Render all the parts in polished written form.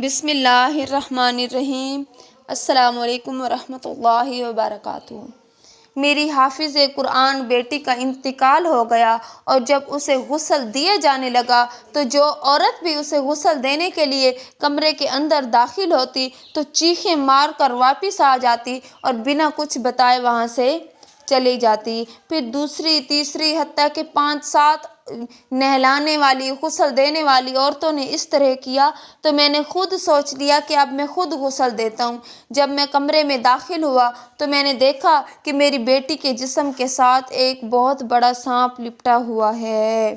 بسم اللہ الرحمن الرحیم۔ السلام علیکم ورحمۃ اللہ وبرکاتہ۔ میری حافظ قرآن بیٹی کا انتقال ہو گیا اور جب اسے غسل دیا جانے لگا تو جو عورت بھی اسے غسل دینے کے لیے کمرے کے اندر داخل ہوتی تو چیخیں مار کر واپس آ جاتی اور بنا کچھ بتائے وہاں سے چلی جاتی۔ پھر دوسری تیسری حتیٰ کہ 5-7 نہلانے والی غسل دینے والی عورتوں نے اس طرح کیا تو میں نے خود سوچ لیا کہ اب میں خود غسل دیتا ہوں۔ جب میں کمرے میں داخل ہوا تو میں نے دیکھا کہ میری بیٹی کے جسم کے ساتھ ایک بہت بڑا سانپ لپٹا ہوا ہے۔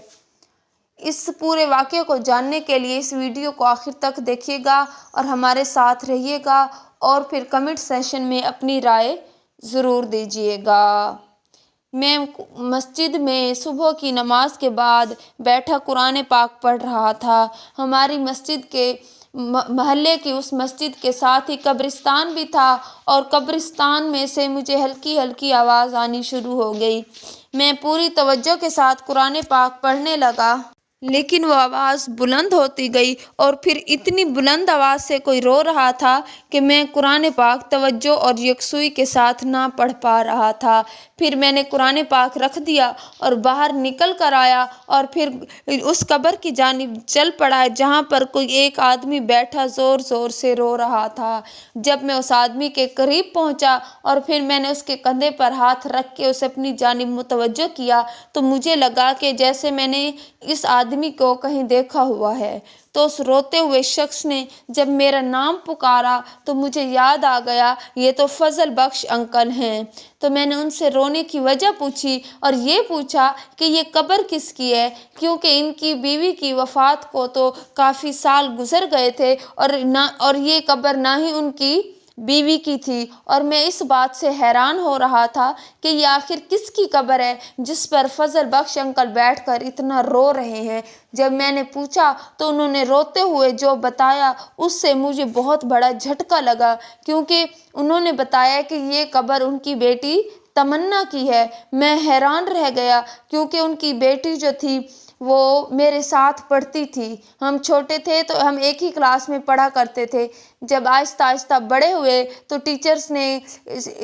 اس پورے واقعے کو جاننے کے لیے اس ویڈیو کو آخر تک دیکھیے گا اور ہمارے ساتھ رہیے گا اور پھر کمنٹ سیشن میں اپنی رائے ضرور دیجیے گا۔ میں مسجد میں صبح کی نماز کے بعد بیٹھا قرآن پاک پڑھ رہا تھا۔ ہماری مسجد کے محلے کی اس مسجد کے ساتھ ہی قبرستان بھی تھا اور قبرستان میں سے مجھے ہلکی ہلکی آواز آنی شروع ہو گئی۔ میں پوری توجہ کے ساتھ قرآن پاک پڑھنے لگا لیکن وہ آواز بلند ہوتی گئی اور پھر اتنی بلند آواز سے کوئی رو رہا تھا کہ میں قرآن پاک توجہ اور یکسوئی کے ساتھ نہ پڑھ پا رہا تھا۔ پھر میں نے قرآن پاک رکھ دیا اور باہر نکل کر آیا اور پھر اس قبر کی جانب چل پڑا جہاں پر کوئی ایک آدمی بیٹھا زور زور سے رو رہا تھا۔ جب میں اس آدمی کے قریب پہنچا اور پھر میں نے اس کے کندھے پر ہاتھ رکھ کے اسے اپنی جانب متوجہ کیا تو مجھے لگا کہ جیسے میں نے اس آدمی کو کہیں دیکھا ہوا ہے۔ تو اس روتے ہوئے شخص نے جب میرا نام پکارا تو مجھے یاد آ گیا یہ تو فضل بخش انکل ہیں۔ تو میں نے ان سے رونے کی وجہ پوچھی اور یہ پوچھا کہ یہ قبر کس کی ہے، کیونکہ ان کی بیوی کی وفات کو تو کافی سال گزر گئے تھے اور یہ قبر نہ ہی ان کی بیوی کی تھی اور میں اس بات سے حیران ہو رہا تھا کہ یہ آخر کس کی قبر ہے جس پر فضل بخش انکل بیٹھ کر اتنا رو رہے ہیں۔ جب میں نے پوچھا تو انہوں نے روتے ہوئے جو بتایا اس سے مجھے بہت بڑا جھٹکا لگا، کیونکہ انہوں نے بتایا کہ یہ قبر ان کی بیٹی تمنا کی ہے۔ میں حیران رہ گیا کیونکہ ان کی بیٹی جو تھی وہ میرے ساتھ پڑھتی تھی۔ ہم چھوٹے تھے تو ہم ایک ہی کلاس میں پڑھا کرتے تھے۔ جب آہستہ آہستہ بڑے ہوئے تو ٹیچرز نے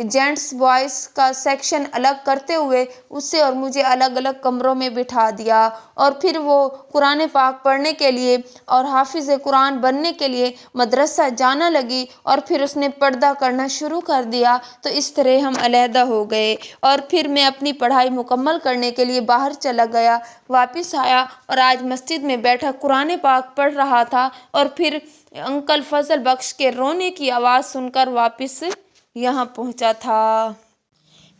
جینٹس بوائز کا سیکشن الگ کرتے ہوئے اسے اور مجھے الگ الگ کمروں میں بٹھا دیا اور پھر وہ قرآن پاک پڑھنے کے لیے اور حافظ قرآن بننے کے لیے مدرسہ جانا لگی اور پھر اس نے پردہ کرنا شروع کر دیا۔ تو اس طرح ہم علیحدہ ہو گئے اور پھر میں اپنی پڑھائی مکمل کرنے کے لیے باہر چلا گیا، واپس آیا اور آج مسجد میں بیٹھا قرآن پاک پڑھ رہا تھا اور پھر انکل فضل بخش کے رونے کی آواز سن کر واپس یہاں پہنچا تھا۔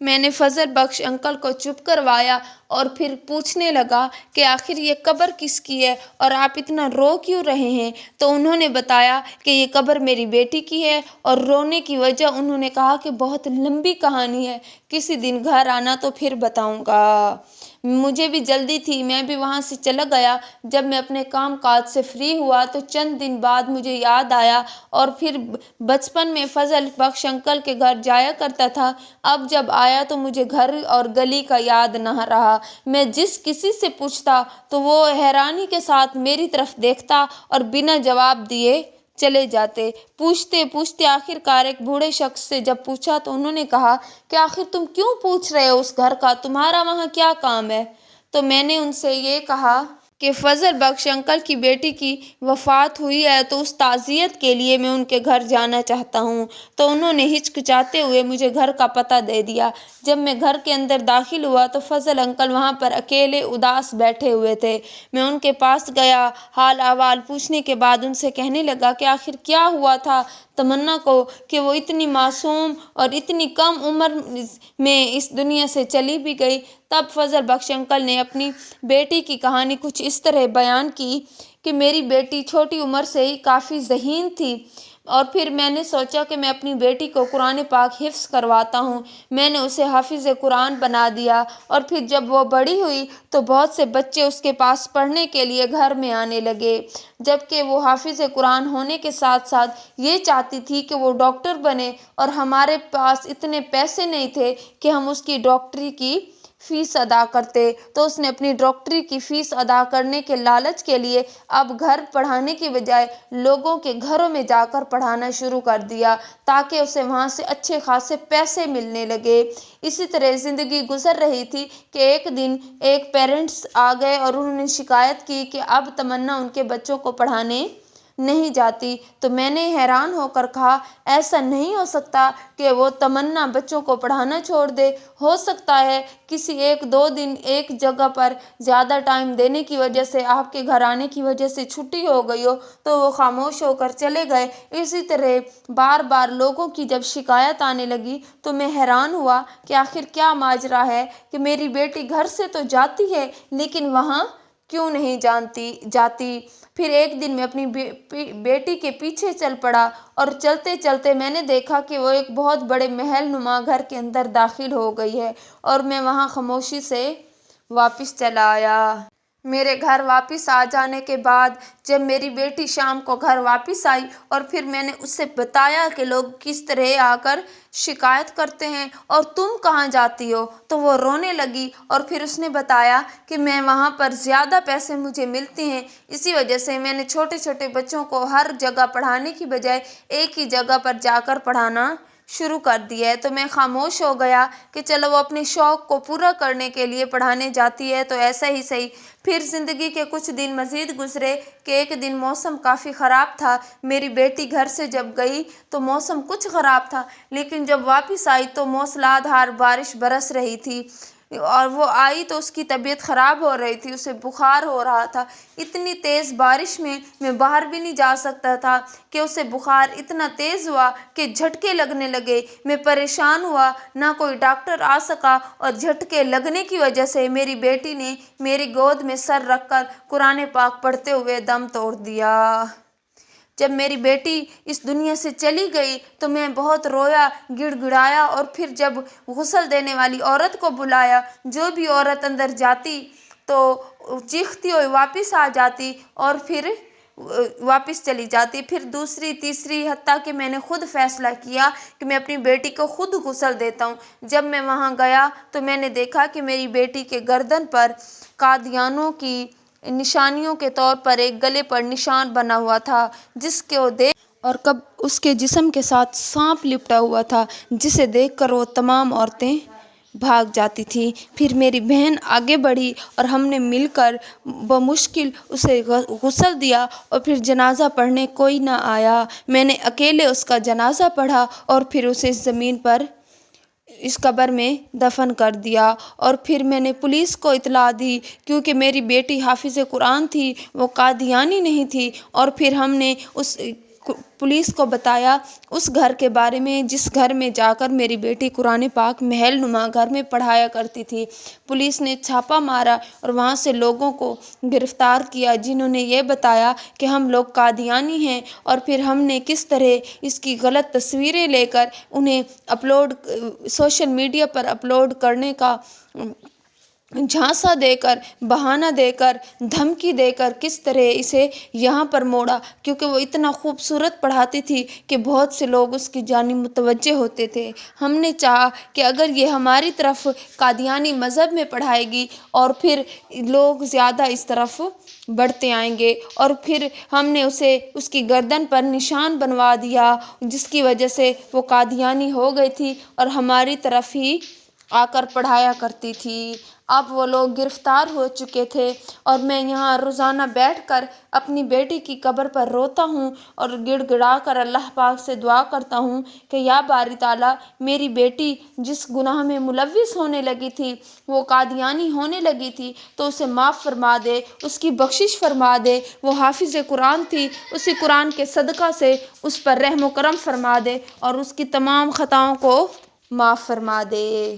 میں نے فضل بخش انکل کو چپ کروایا اور پھر پوچھنے لگا کہ آخر یہ قبر کس کی ہے اور آپ اتنا رو کیوں رہے ہیں؟ تو انہوں نے بتایا کہ یہ قبر میری بیٹی کی ہے اور رونے کی وجہ انہوں نے کہا کہ بہت لمبی کہانی ہے، کسی دن گھر آنا تو پھر بتاؤں گا۔ مجھے بھی جلدی تھی، میں بھی وہاں سے چلا گیا۔ جب میں اپنے کام کاج سے فری ہوا تو چند دن بعد مجھے یاد آیا اور پھر بچپن میں فضل بخش انکل کے گھر جایا کرتا تھا۔ اب جب آیا تو مجھے گھر اور گلی کا یاد نہ رہا۔ میں جس کسی سے پوچھتا تو وہ حیرانی کے ساتھ میری طرف دیکھتا اور بنا جواب دیے چلے جاتے۔ پوچھتے پوچھتے آخر کار ایک بوڑھے شخص سے جب پوچھا تو انہوں نے کہا کہ آخر تم کیوں پوچھ رہے ہو اس گھر کا، تمہارا وہاں کیا کام ہے؟ تو میں نے ان سے یہ کہا کہ فضل بخش انکل کی بیٹی کی وفات ہوئی ہے تو اس تعزیت کے لیے میں ان کے گھر جانا چاہتا ہوں۔ تو انہوں نے ہچکچاتے ہوئے مجھے گھر کا پتہ دے دیا۔ جب میں گھر کے اندر داخل ہوا تو فضل انکل وہاں پر اکیلے اداس بیٹھے ہوئے تھے۔ میں ان کے پاس گیا، حال احوال پوچھنے کے بعد ان سے کہنے لگا کہ آخر کیا ہوا تھا تمنا کو کہ وہ اتنی معصوم اور اتنی کم عمر میں اس دنیا سے چلی بھی گئی۔ تب فضل بخش انکل نے اپنی بیٹی کی کہانی کچھ اس طرح بیان کی کہ میری بیٹی چھوٹی عمر سے ہی کافی ذہین تھی اور پھر میں نے سوچا کہ میں اپنی بیٹی کو قرآن پاک حفظ کرواتا ہوں۔ میں نے اسے حافظ قرآن بنا دیا اور پھر جب وہ بڑی ہوئی تو بہت سے بچے اس کے پاس پڑھنے کے لیے گھر میں آنے لگے، جبکہ وہ حافظ قرآن ہونے کے ساتھ ساتھ یہ چاہتی تھی کہ وہ ڈاکٹر بنے اور ہمارے پاس اتنے پیسے نہیں تھے کہ ہم اس کی ڈاکٹری کی فیس ادا کرتے تو اس نے اپنی ڈاکٹری کی فیس ادا کرنے کے لالچ کے لیے اب گھر پڑھانے کی بجائے لوگوں کے گھروں میں جا کر پڑھانا شروع کر دیا تاکہ اسے وہاں سے اچھے خاصے پیسے ملنے لگے۔ اسی طرح زندگی گزر رہی تھی کہ ایک دن ایک پیرنٹس آ گئے اور انہوں نے شکایت کی کہ اب تمنا ان کے بچوں کو پڑھانے نہیں جاتی۔ تو میں نے حیران ہو کر کہا ایسا نہیں ہو سکتا کہ وہ تمنا بچوں کو پڑھانا چھوڑ دے، ہو سکتا ہے کسی ایک دو دن ایک جگہ پر زیادہ ٹائم دینے کی وجہ سے، آپ کے گھر آنے کی وجہ سے چھٹی ہو گئی ہو تو وہ خاموش ہو کر چلے گئے۔ اسی طرح بار بار لوگوں کی جب شکایت آنے لگی تو میں حیران ہوا کہ آخر کیا ماجرا ہے کہ میری بیٹی گھر سے تو جاتی ہے لیکن وہاں کیوں نہیں جاتی۔ پھر ایک دن میں اپنی بیٹی کے پیچھے چل پڑا اور چلتے چلتے میں نے دیکھا کہ وہ ایک بہت بڑے محل نما گھر کے اندر داخل ہو گئی ہے اور میں وہاں خاموشی سے واپس چلا آیا۔ میرے گھر واپس آ جانے کے بعد جب میری بیٹی شام کو گھر واپس آئی اور پھر میں نے اس سے بتایا کہ لوگ کس طرح آ کر شکایت کرتے ہیں اور تم کہاں جاتی ہو، تو وہ رونے لگی اور پھر اس نے بتایا کہ میں وہاں پر زیادہ پیسے مجھے ملتے ہیں، اسی وجہ سے میں نے چھوٹے چھوٹے بچوں کو ہر جگہ پڑھانے کی بجائے ایک ہی جگہ پر جا کر پڑھانا شروع کر دیا ہے۔ تو میں خاموش ہو گیا کہ چلو وہ اپنے شوق کو پورا کرنے کے لیے پڑھانے جاتی ہے تو ایسا ہی صحیح۔ پھر زندگی کے کچھ دن مزید گزرے کہ ایک دن موسم کافی خراب تھا۔ میری بیٹی گھر سے جب گئی تو موسم کچھ خراب تھا لیکن جب واپس آئی تو موسلا دھار بارش برس رہی تھی اور وہ آئی تو اس کی طبیعت خراب ہو رہی تھی، اسے بخار ہو رہا تھا۔ اتنی تیز بارش میں باہر بھی نہیں جا سکتا تھا کہ اسے بخار اتنا تیز ہوا کہ جھٹکے لگنے لگے۔ میں پریشان ہوا، نہ کوئی ڈاکٹر آ سکا اور جھٹکے لگنے کی وجہ سے میری بیٹی نے میری گود میں سر رکھ کر قرآن پاک پڑھتے ہوئے دم توڑ دیا۔ جب میری بیٹی اس دنیا سے چلی گئی تو میں بہت رویا، گڑ گڑایا اور پھر جب غسل دینے والی عورت کو بلایا، جو بھی عورت اندر جاتی تو چیختی ہوئی واپس آ جاتی اور پھر واپس چلی جاتی۔ پھر دوسری تیسری حتیٰ کہ میں نے خود فیصلہ کیا کہ میں اپنی بیٹی کو خود غسل دیتا ہوں۔ جب میں وہاں گیا تو میں نے دیکھا کہ میری بیٹی کے گردن پر قادیانیوں کی نشانیوں کے طور پر ایک گلے پر نشان بنا ہوا تھا جس کو دیکھ اور کب اس کے جسم کے ساتھ سانپ لپٹا ہوا تھا جسے دیکھ کر وہ تمام عورتیں بھاگ جاتی تھیں۔ پھر میری بہن آگے بڑھی اور ہم نے مل کر بمشکل اسے غسل دیا اور پھر جنازہ پڑھنے کوئی نہ آیا۔ میں نے اکیلے اس کا جنازہ پڑھا اور پھر اسے زمین پر اس قبر میں دفن کر دیا اور پھر میں نے پولیس کو اطلاع دی کیونکہ میری بیٹی حافظ قرآن تھی، وہ قادیانی نہیں تھی، اور پھر ہم نے اس پولیس کو بتایا اس گھر کے بارے میں جس گھر میں جا کر میری بیٹی قرآن پاک محل نما گھر میں پڑھایا کرتی تھی۔ پولیس نے چھاپا مارا اور وہاں سے لوگوں کو گرفتار کیا جنہوں نے یہ بتایا کہ ہم لوگ قادیانی ہیں، اور پھر ہم نے کس طرح اس کی غلط تصویریں لے کر انہیں سوشل میڈیا پر اپلوڈ کرنے کا جھانسا دے کر، بہانہ دے کر، دھمکی دے کر کس طرح اسے یہاں پر موڑا، کیونکہ وہ اتنا خوبصورت پڑھاتی تھی کہ بہت سے لوگ اس کی جانب متوجہ ہوتے تھے۔ ہم نے چاہا کہ اگر یہ ہماری طرف قادیانی مذہب میں پڑھائے گی اور پھر لوگ زیادہ اس طرف بڑھتے آئیں گے، اور پھر ہم نے اسے اس کی گردن پر نشان بنوا دیا جس کی وجہ سے وہ قادیانی ہو گئی تھی اور ہماری طرف ہی آ کر پڑھایا کرتی تھی۔ اب وہ لوگ گرفتار ہو چکے تھے اور میں یہاں روزانہ بیٹھ کر اپنی بیٹی کی قبر پر روتا ہوں اور گڑ گڑا کر اللہ پاک سے دعا کرتا ہوں کہ یا باری تعالیٰ، میری بیٹی جس گناہ میں ملوث ہونے لگی تھی، وہ قادیانی ہونے لگی تھی، تو اسے معاف فرما دے، اس کی بخشش فرما دے۔ وہ حافظ قرآن تھی، اسی قرآن کے صدقہ سے اس پر رحم و کرم فرما دے اور اس کی تمام خطاؤں کو معاف فرما دے۔